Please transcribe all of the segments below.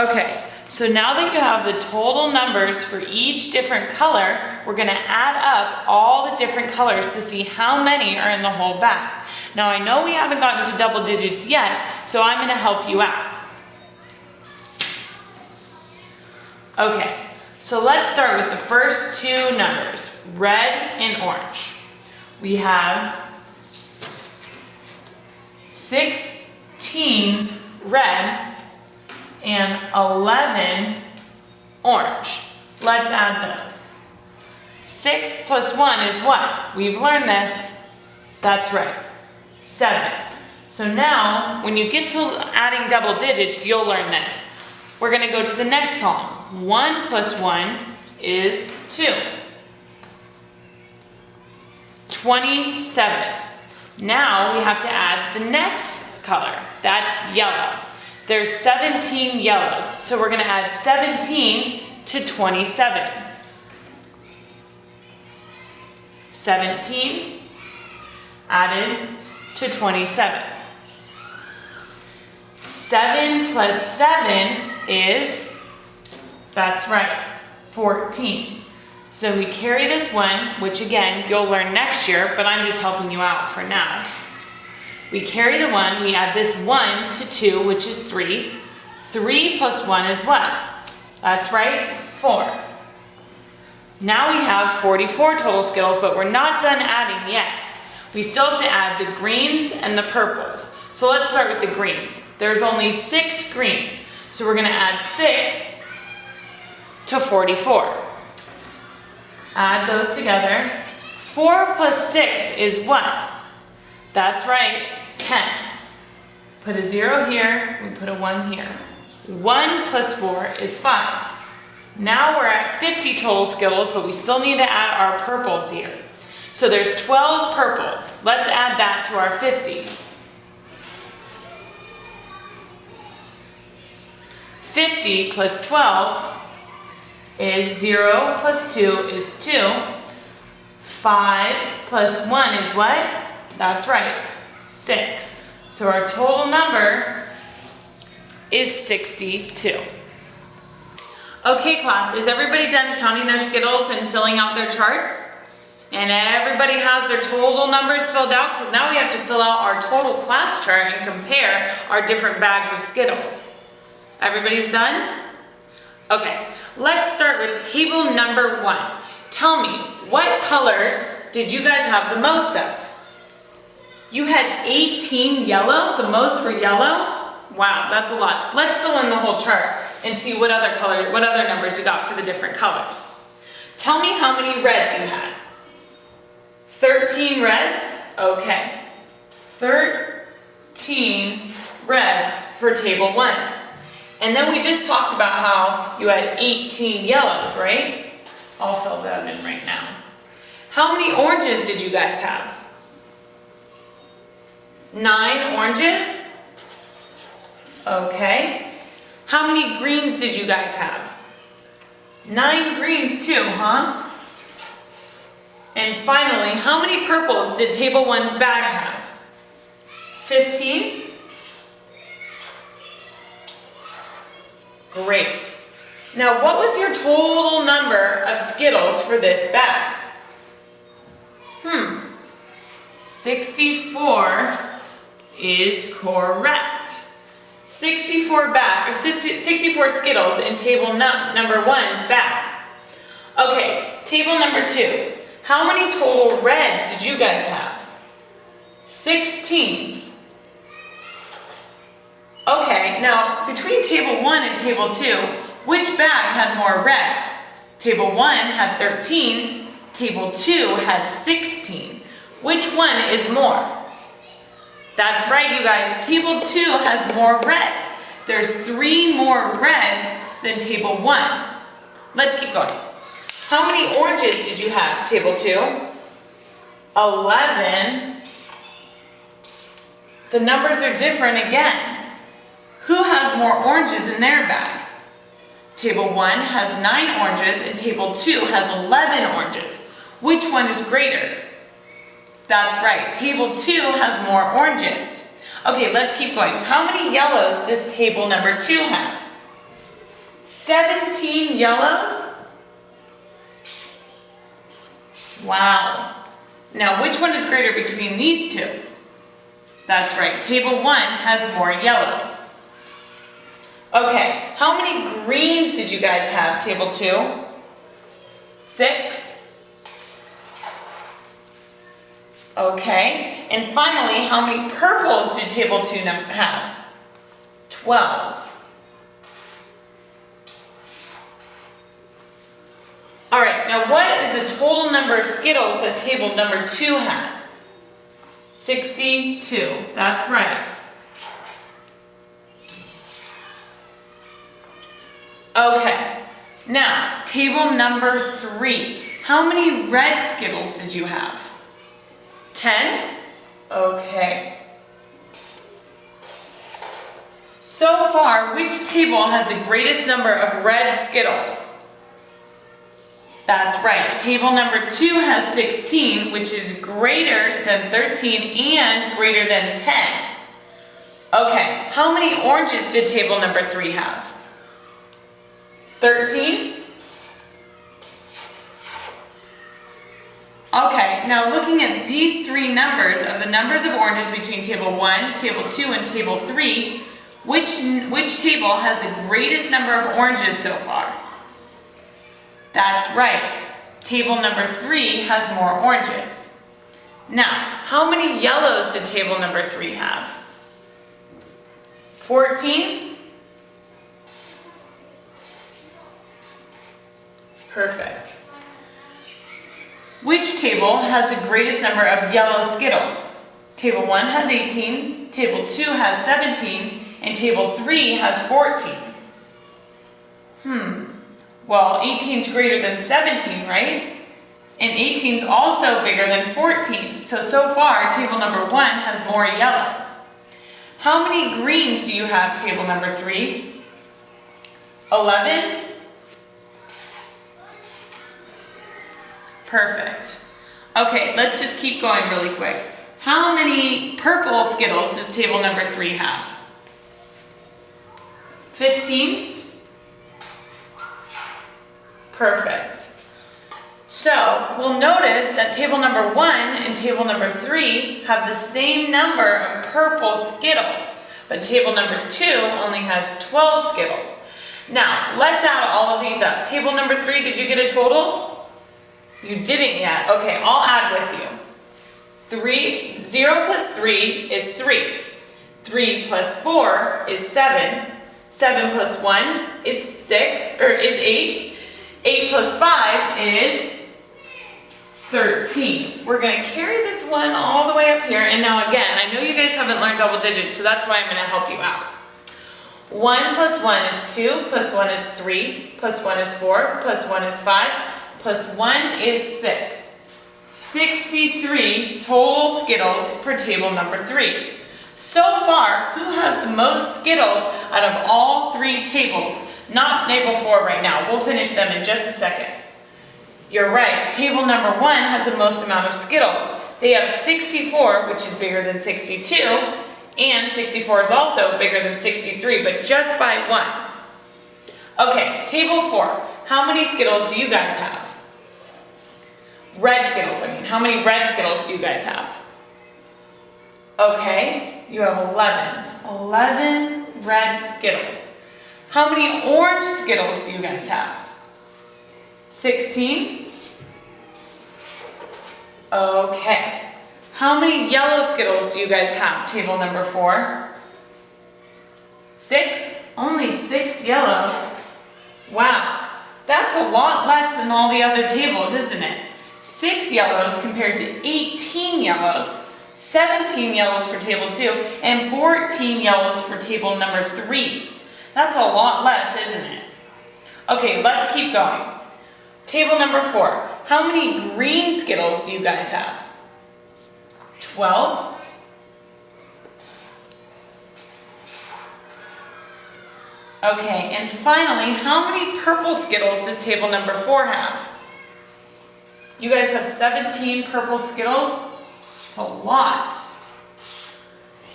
Okay, so now that you have the total numbers for each different color, we're gonna add up all the different colors to see how many are in the whole bag. Now I know we haven't gotten to double digits yet, so I'm gonna help you out. Okay, so let's start with the first two numbers, red and orange. We have 16 red and 11 orange. Let's add those. 6 plus 1 is what? We've learned this. That's right, 7. So now, when you get to adding double digits, you'll learn this. We're gonna go to the next column. 1 plus 1 is 2. 27. Now we have to add the next color. That's yellow. There's 17 yellows, so we're gonna add 17 to 27. 17 added to 27. 7 plus 7 is, that's right, 14. So we carry this one, which again, you'll learn next year, but I'm just helping you out for now. We carry the 1, we add this 1 to 2, which is 3. 3 plus 1 is what? That's right, 4. Now we have 44 total Skittles, but we're not done adding yet. We still have to add the greens and the purples. So let's start with the greens. There's only 6 greens, so we're gonna add 6 to 44. Add those together. 4 plus 6 is what? That's right, 10. Put a 0 here, we put a 1 here. 1 plus 4 is 5. Now we're at 50 total Skittles, but we still need to add our purples here. So there's 12 purples. Let's add that to our 50. 50 plus 12 is 0 plus 2 is 2. 5 plus 1 is what? That's right, 6. So our total number is 62. Okay class, is everybody done counting their Skittles and filling out their charts? And everybody has their total numbers filled out? Because now we have to fill out our total class chart and compare our different bags of Skittles. Everybody's done? Okay, let's start with table number 1. Tell me, what colors did you guys have the most of? You had 18 yellow, the most for yellow? Wow, that's a lot. Let's fill in the whole chart and see what other numbers you got for the different colors. Tell me how many reds you had. 13 reds? Okay. 13 reds for table 1. And then we just talked about how you had 18 yellows, right? I'll fill that in right now. How many oranges did you guys have? 9 oranges? Okay. How many greens did you guys have? 9 greens too, huh? And finally, how many purples did table 1's bag have? 15? Great. Now, what was your total number of Skittles for this bag? 64 is correct. 64 Skittles in table number 1's bag. Okay, table number 2. How many total reds did you guys have? 16. Okay, now between table 1 and table 2, which bag had more reds? Table 1 had 13, table 2 had 16. Which one is more? That's right, you guys, table 2 has more reds. There's 3 more reds than table 1. Let's keep going. How many oranges did you have, table 2? 11. The numbers are different again. Who has more oranges in their bag? Table 1 has 9 oranges and table 2 has 11 oranges. Which one is greater? That's right, table 2 has more oranges. Okay, let's keep going. How many yellows does table number 2 have? 17 yellows? Wow. Now, which one is greater between these two? That's right, table 1 has more yellows. Okay, how many greens did you guys have, table 2? 6? Okay, and finally, how many purples did table 2 have? 12. All right, now what is the total number of Skittles that table number 2 had? 62, that's right. Okay, now table number 3. How many red Skittles did you have? 10? Okay. So far, which table has the greatest number of red Skittles? That's right, table number 2 has 16, which is greater than 13 and greater than 10. Okay, how many oranges did table number 3 have? 13? Okay, now looking at these 3 numbers of the numbers of oranges between table 1, table 2, and table 3, which table has the greatest number of oranges so far? That's right. Table number 3 has more oranges. Now, how many yellows did table number 3 have? 14? Perfect. Which table has the greatest number of yellow Skittles? Table 1 has 18, table 2 has 17, and table 3 has 14. Well, 18 is greater than 17, right? And 18 is also bigger than 14. So far, table number 1 has more yellows. How many greens do you have, table number 3? 11? Perfect. Okay, let's just keep going really quick. How many purple Skittles does table number 3 have? 15? Perfect. So, we'll notice that table number 1 and table number 3 have the same number of purple Skittles, but table number 2 only has 12 Skittles. Now, let's add all of these up. Table number 3, did you get a total? You didn't yet. Okay, I'll add with you. 0 plus 3 is 3. 3 plus 4 is 7. 7 plus 1 is 8. 8 plus 5 is 13. We're going to carry this one all the way up here. And now again, I know you guys haven't learned double digits, so that's why I'm going to help you out. 1 plus 1 is 2, plus 1 is 3, plus 1 is 4, plus 1 is 5, plus 1 is 6. 63 total Skittles for table number 3. So far, who has the most Skittles out of all 3 tables? Not table 4 right now. We'll finish them in just a second. You're right. Table number 1 has the most amount of Skittles. They have 64, which is bigger than 62, and 64 is also bigger than 63, but just by 1. Okay, table 4. How many Skittles do you guys have? Red Skittles, I mean. How many red Skittles do you guys have? Okay, you have 11. 11 red Skittles. How many orange Skittles do you guys have? 16? Okay. How many yellow Skittles do you guys have? Table number 4. 6? Only 6 yellows. Wow. That's a lot less than all the other tables, isn't it? 6 yellows compared to 18 yellows. 17 yellows for table 2 and 14 yellows for table number 3. That's a lot less, isn't it? Okay, let's keep going. Table number 4. How many green Skittles do you guys have? 12? Okay, and finally, how many purple Skittles does table number 4 have? You guys have 17 purple Skittles? It's a lot.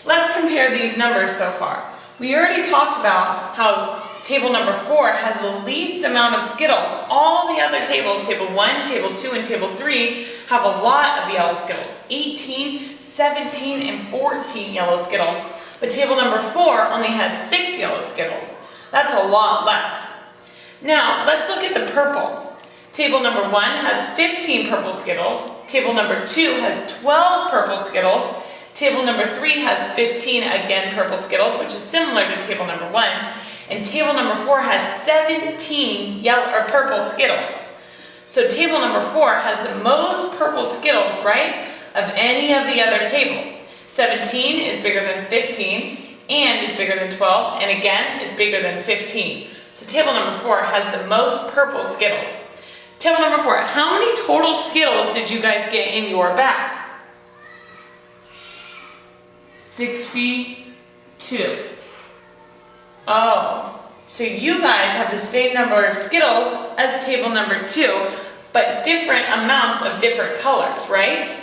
Let's compare these numbers so far. We already talked about how table number 4 has the least amount of Skittles. All the other tables, table 1, table 2, and table 3, have a lot of yellow Skittles. 18, 17, and 14 yellow Skittles. But table number 4 only has 6 yellow Skittles. That's a lot less. Now, let's look at the purple. Table number 1 has 15 purple Skittles. Table number 2 has 12 purple Skittles. Table number 3 has 15, again, purple Skittles, which is similar to table number 1. And table number 4 has 17 yellow or purple Skittles. So table number 4 has the most purple Skittles, right, of any of the other tables. 17 is bigger than 15, and is bigger than 12, and again, is bigger than 15. So table number 4 has the most purple Skittles. Table number 4, how many total Skittles did you guys get in your bag? 62. Oh, so you guys have the same number of Skittles as table number 2, but different amounts of different colors, right?